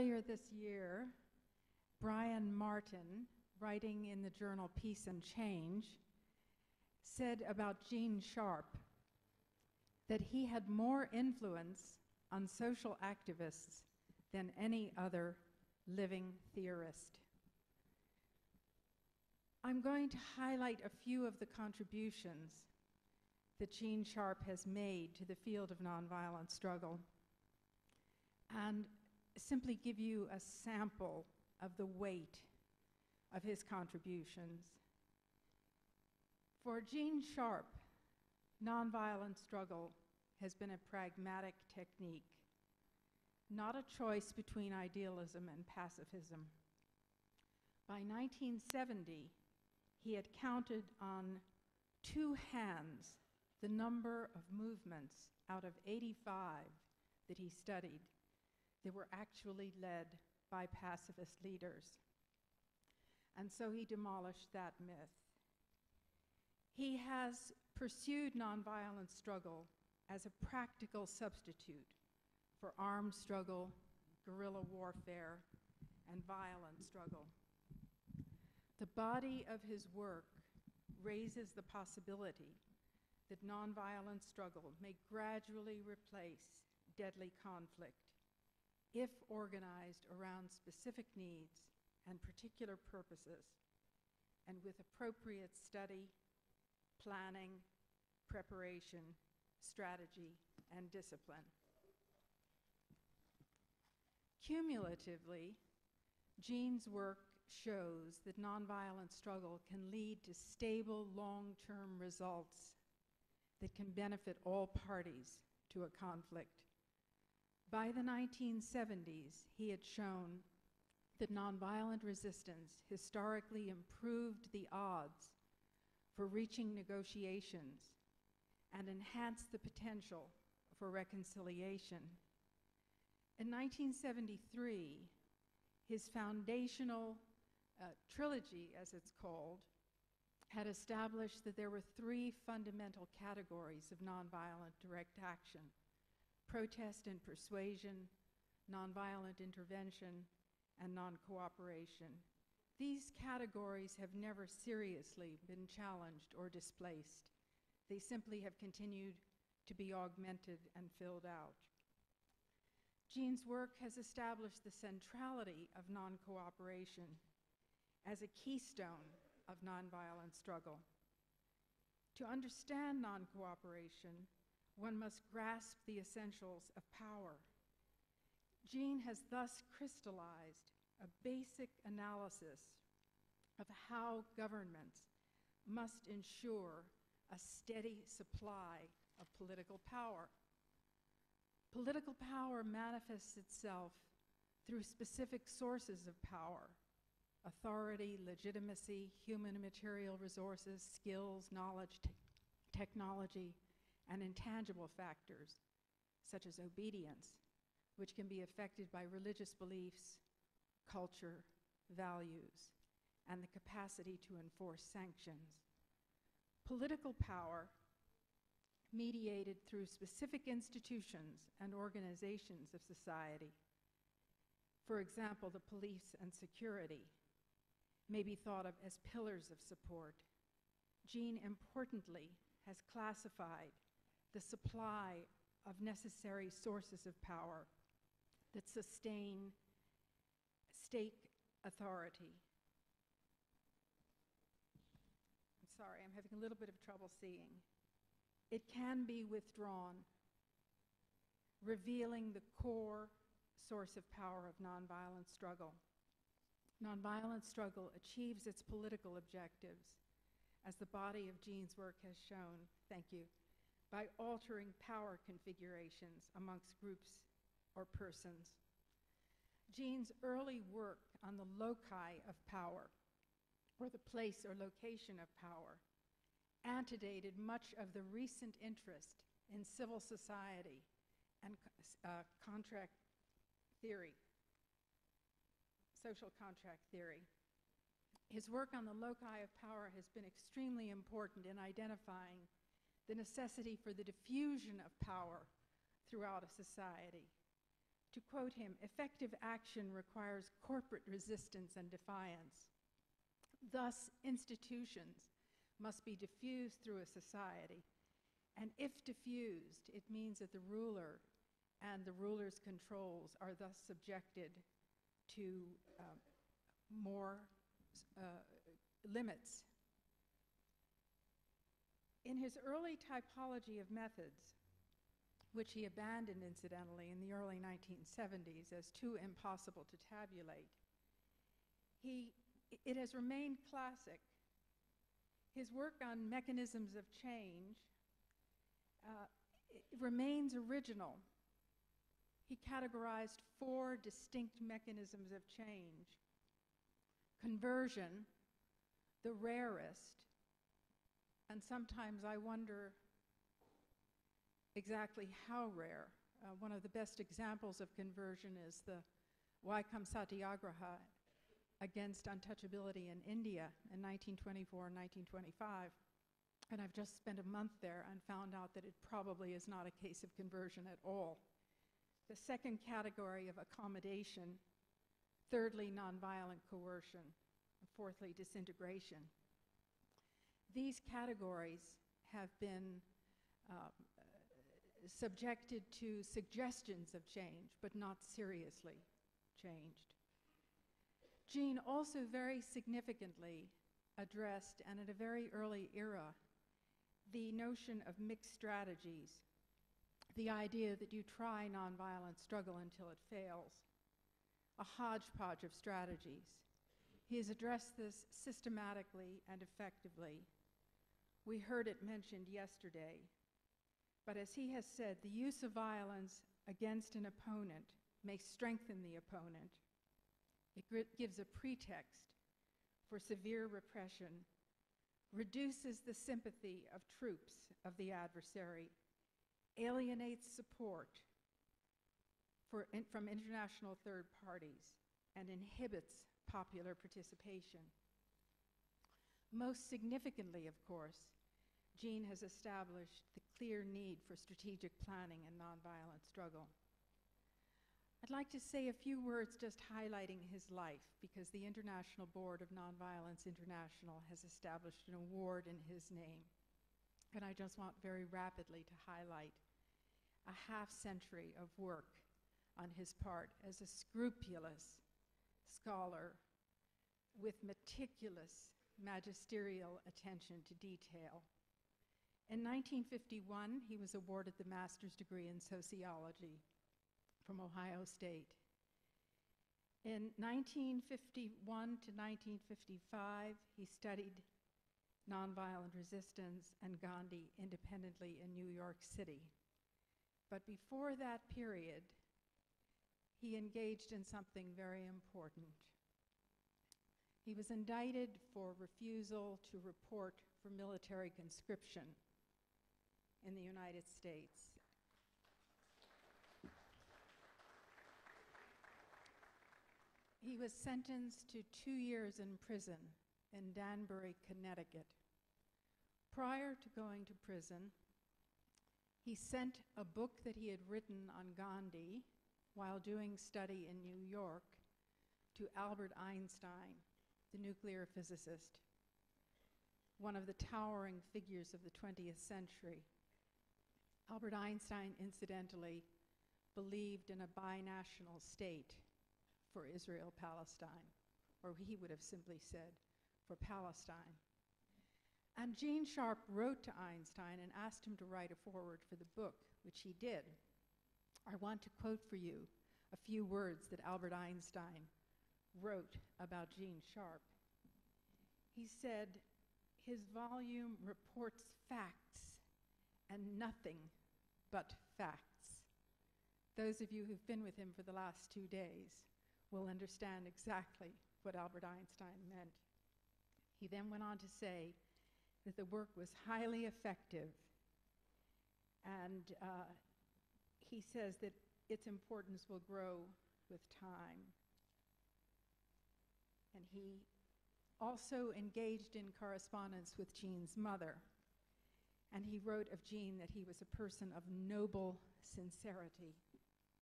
Earlier this year, Brian Martin, writing in the journal Peace and Change, said about Gene Sharp that he had more influence on social activists than any other living theorist. I'm going to highlight a few of the contributions that Gene Sharp has made to the field of nonviolent struggle and simply give you a sample of the weight of his contributions. For Gene Sharp, nonviolent struggle has been a pragmatic technique, not a choice between idealism and pacifism. By 1970, he had counted on 2 hands the number of movements out of 85 that he studied that were actually led by pacifist leaders. And so he demolished that myth. He has pursued nonviolent struggle as a practical substitute for armed struggle, guerrilla warfare, and violent struggle. The body of his work raises the possibility that nonviolent struggle may gradually replace deadly conflict if organized around specific needs and particular purposes, and with appropriate study, planning, preparation, strategy, and discipline. Cumulatively, Gene's work shows that nonviolent struggle can lead to stable, long-term results that can benefit all parties to a conflict. By the 1970s, he had shown that nonviolent resistance historically improved the odds for reaching negotiations and enhanced the potential for reconciliation. In 1973, his foundational trilogy, as it's called, had established that there were 3 fundamental categories of nonviolent direct action: protest and persuasion, nonviolent intervention, and non-cooperation. These categories have never seriously been challenged or displaced. They simply have continued to be augmented and filled out. Gene's work has established the centrality of non-cooperation as a keystone of nonviolent struggle. To understand non-cooperation, one must grasp the essentials of power. Gene has thus crystallized a basic analysis of how governments must ensure a steady supply of political power. Political power manifests itself through specific sources of power: authority, legitimacy, human and material resources, skills, knowledge, technology, and intangible factors, such as obedience, which can be affected by religious beliefs, culture, values, and the capacity to enforce sanctions. Political power, mediated through specific institutions and organizations of society, for example, the police and security, may be thought of as pillars of support. Gene importantly has classified the supply of necessary sources of power that sustain state authority. I'm sorry, I'm having a little bit of trouble seeing. It can be withdrawn, revealing the core source of power of nonviolent struggle. Nonviolent struggle achieves its political objectives, as the body of Gene's work has shown, thank you, by altering power configurations amongst groups or persons. Gene's early work on the loci of power, or the place or location of power, antedated much of the recent interest in civil society and contract theory, social contract theory. His work on the loci of power has been extremely important in identifying the necessity for the diffusion of power throughout a society. To quote him, effective action requires corporate resistance and defiance. Thus, institutions must be diffused through a society. And if diffused, it means that the ruler and the ruler's controls are thus subjected to more limits. In his early typology of methods, which he abandoned incidentally in the early 1970s as too impossible to tabulate, it has remained classic. His work on mechanisms of change remains original. He categorized 4 distinct mechanisms of change. Conversion, the rarest, and sometimes I wonder exactly how rare. One of the best examples of conversion is the Vaikam Satyagraha against untouchability in India in 1924 and 1925. And I've just spent a month there and found out that it probably is not a case of conversion at all. The second category of accommodation, thirdly, nonviolent coercion, and fourthly, disintegration. These categories have been subjected to suggestions of change, but not seriously changed. Jean also very significantly addressed, and at a very early era, the notion of mixed strategies, the idea that you try nonviolent struggle until it fails, a hodgepodge of strategies. He has addressed this systematically and effectively. We heard it mentioned yesterday, but as he has said, the use of violence against an opponent may strengthen the opponent. It gives a pretext for severe repression, reduces the sympathy of troops of the adversary, alienates support from international third parties, and inhibits popular participation. Most significantly, of course, Jean has established the clear need for strategic planning and nonviolent struggle. I'd like to say a few words just highlighting his life, because the International Board of Nonviolence International has established an award in his name. And I just want very rapidly to highlight a half-century of work on his part as a scrupulous scholar with meticulous magisterial attention to detail. In 1951, he was awarded the master's degree in sociology from Ohio State. In 1951 to 1955, he studied nonviolent resistance and Gandhi independently in New York City. But before that period, he engaged in something very important. He was indicted for refusal to report for military conscription in the United States. He was sentenced to 2 years in prison in Danbury, Connecticut. Prior to going to prison, he sent a book that he had written on Gandhi while doing study in New York to Albert Einstein, the nuclear physicist, one of the towering figures of the 20th century. Albert Einstein, incidentally, believed in a binational state for Israel-Palestine, or he would have simply said, for Palestine. And Gene Sharp wrote to Einstein and asked him to write a foreword for the book, which he did. I want to quote for you a few words that Albert Einstein wrote about Gene Sharp. He said, "His volume reports facts and nothing but facts." Those of you who've been with him for the last 2 days will understand exactly what Albert Einstein meant. He then went on to say that the work was highly effective, and he says that its importance will grow with time. And he also engaged in correspondence with Gene's mother, and he wrote of Gene that he was a person of noble sincerity.